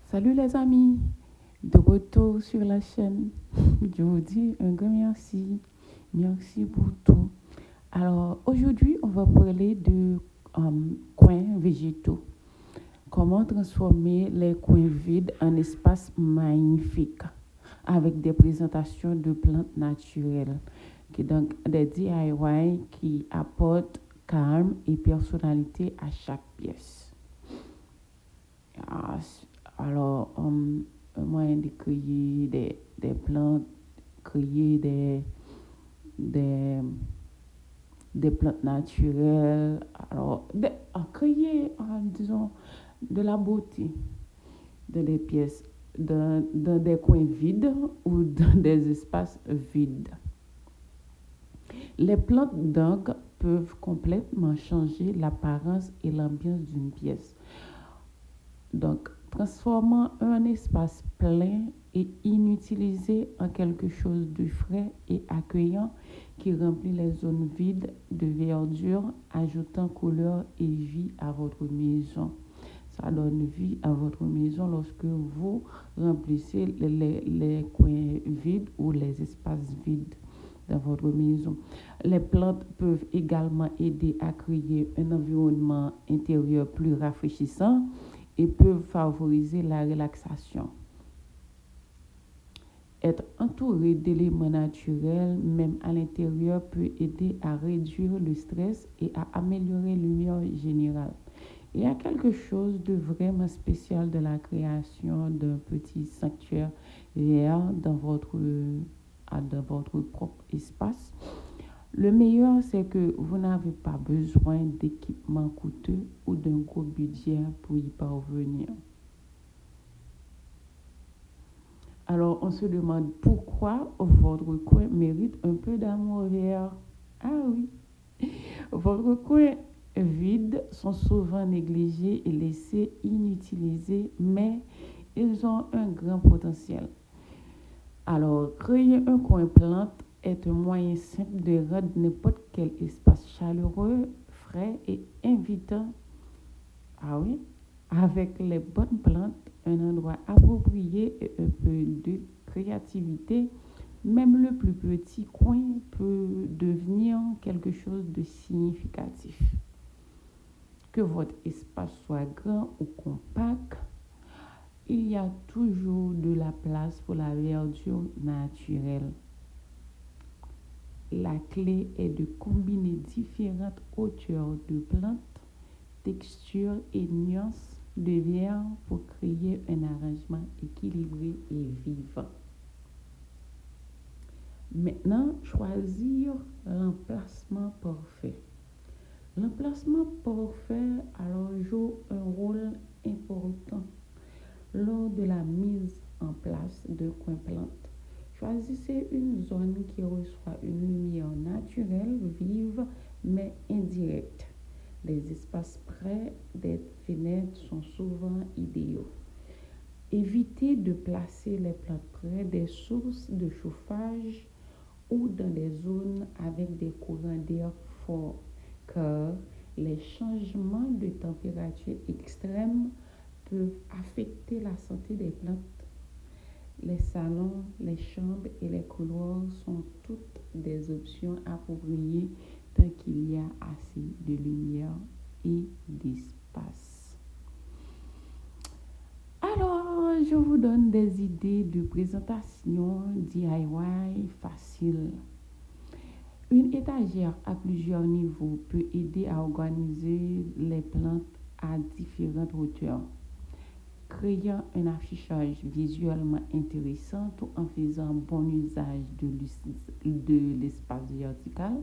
Salut les amis, de retour sur la chaîne. Je vous dis un grand merci. Merci pour tout. Alors aujourd'hui, on va parler de coins végétaux. Comment transformer les coins vides en espaces magnifiques avec des présentations de plantes naturelles. Donc des DIY qui apportent calme et personnalité à chaque pièce. Ah, Alors, un moyen de créer des plantes, créer des, des plantes naturelles, créer, disons, de la beauté dans des pièces, dans des coins vides ou dans des espaces vides. Les plantes donc peuvent complètement changer l'apparence et l'ambiance d'une pièce. Donc, transformant un espace plein et inutilisé en quelque chose de frais et accueillant qui remplit les zones vides de verdure, ajoutant couleur et vie à votre maison. Ça donne vie à votre maison lorsque vous remplissez les coins vides ou les espaces vides dans votre maison. Les plantes peuvent également aider à créer un environnement intérieur plus rafraîchissant et peuvent favoriser la relaxation. Être entouré d'éléments naturels, même à l'intérieur, peut aider à réduire le stress et à améliorer l'humeur générale. Il y a quelque chose de vraiment spécial de la création d'un petit sanctuaire vert dans votre propre espace. Le meilleur, c'est que vous n'avez pas besoin d'équipements coûteux ou d'un gros budget pour y parvenir. Alors, on se demande pourquoi votre coin mérite un peu d'amour vert. Ah oui, votre coin vide sont souvent négligés et laissés inutilisés, mais ils ont un grand potentiel. Alors, créer un coin plante est un moyen simple de rendre n'importe quel espace chaleureux, frais et invitant. Ah oui, avec les bonnes plantes, un endroit approprié et un peu de créativité, même le plus petit coin peut devenir quelque chose de significatif. Que votre espace soit grand ou compact, il y a toujours de la place pour la verdure naturelle. La clé est de combiner différentes hauteurs de plantes, textures et nuances de verre pour créer un arrangement équilibré et vivant. Maintenant, choisir l'emplacement parfait. L'emplacement parfait alors joue un rôle important lors de la mise en place de coins plantes. Choisissez une zone qui reçoit une lumière naturelle, vive mais indirecte. Les espaces près des fenêtres sont souvent idéaux. Évitez de placer les plantes près des sources de chauffage ou dans des zones avec des courants d'air forts, car les changements de température extrêmes peuvent affecter la santé des plantes. Les salons, les chambres et les couloirs sont toutes des options appropriées tant qu'il y a assez de lumière et d'espace. Alors, je vous donne des idées de présentation DIY facile. Une étagère à plusieurs niveaux peut aider à organiser les plantes à différentes hauteurs, créant un affichage visuellement intéressant tout en faisant bon usage de l'espace vertical.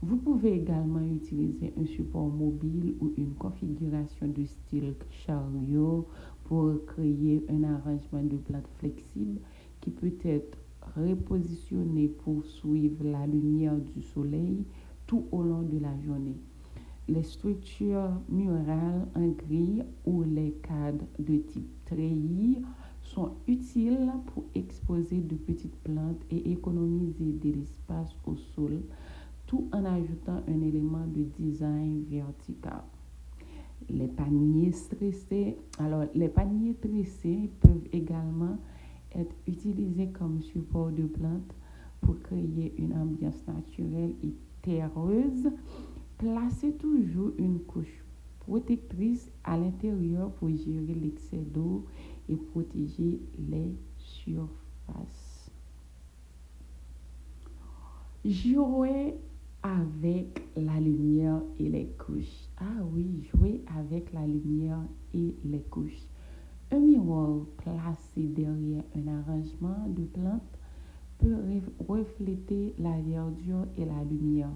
Vous pouvez également utiliser un support mobile ou une configuration de style chariot pour créer un arrangement de plantes flexible qui peut être repositionné pour suivre la lumière du soleil tout au long de la journée. Les structures murales en grille ou les cadres de type treillis sont utiles pour exposer de petites plantes et économiser de l'espace au sol tout en ajoutant un élément de design vertical. Les paniers stressés. Alors, les paniers tressés peuvent également être utilisés comme support de plantes pour créer une ambiance naturelle et terreuse. Placez toujours une couche protectrice à l'intérieur pour gérer l'excès d'eau et protéger les surfaces. Jouer avec la lumière et les couches. Ah oui, jouer avec la lumière et les couches. Un miroir placé derrière un arrangement de plantes peut refléter la verdure et la lumière,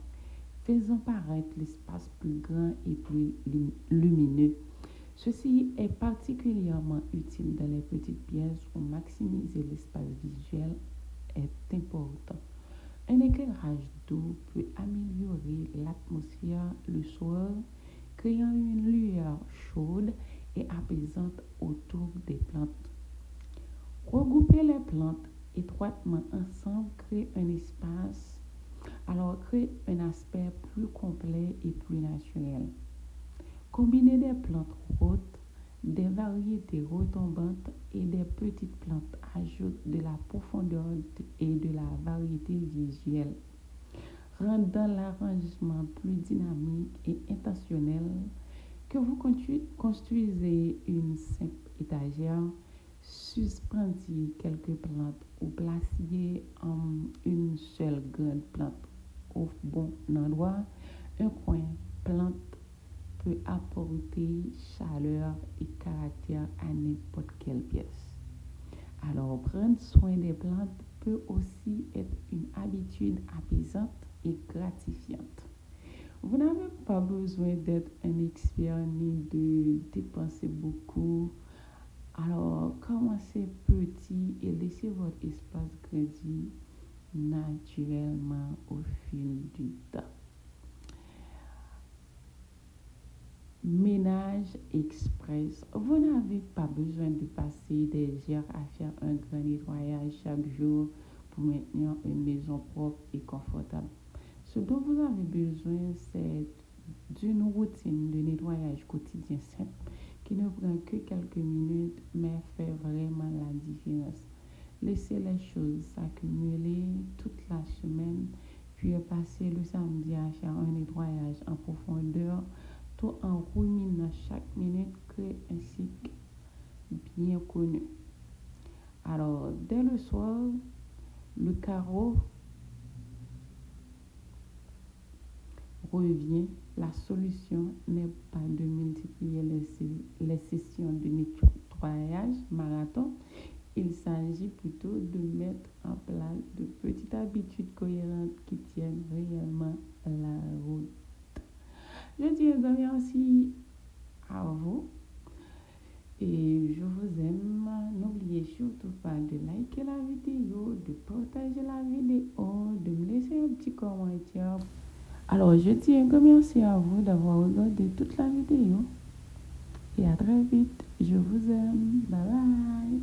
faisant paraître l'espace plus grand et plus lumineux. Ceci est particulièrement utile dans les petites pièces où maximiser l'espace visuel est important. Un éclairage doux peut améliorer l'atmosphère le soir, créant une lueur chaude et apaisante autour des plantes. Regrouper les plantes étroitement ensemble crée un aspect plus complet et plus naturel. Combiner des plantes hautes, des variétés retombantes et des petites plantes ajoute de la profondeur et de la variété visuelle, rendant l'arrangement plus dynamique et intentionnel. Que vous construisez une simple étagère, suspendiez quelques plantes ou placiez une seule grande plante au bon endroit, un coin plante peut apporter chaleur et caractère à n'importe quelle pièce. Alors, prendre soin des plantes peut aussi être une habitude apaisante et gratifiante. Vous n'avez pas besoin d'être un expert ni de dépenser beaucoup. Alors, commencez petit et laissez votre espace grandir naturellement au fil du temps. Ménage express. Vous n'avez pas besoin de passer des heures à faire un grand nettoyage chaque jour pour maintenir une maison propre et confortable. Ce dont vous avez besoin, c'est d'une routine de nettoyage quotidien simple qui ne prend que quelques minutes mais fait vraiment la différence. Laissez les choses s'accumuler toute la semaine, puis passer le samedi à faire un nettoyage en profondeur tout en ruminant chaque minute crée un cycle bien connu. Alors, dès le soir, le carreau revient. La solution n'est pas de multiplier les sessions de nettoyage marathon. Il s'agit plutôt de mettre en place de petites habitudes cohérentes qui tiennent réellement la route. Je dis un grand merci à vous et je vous aime. N'oubliez surtout pas de liker la vidéo, de partager la vidéo, de me laisser un petit commentaire. Alors, je dis un grand merci à vous d'avoir regardé toute la vidéo et à très vite. Je vous aime. Bye bye.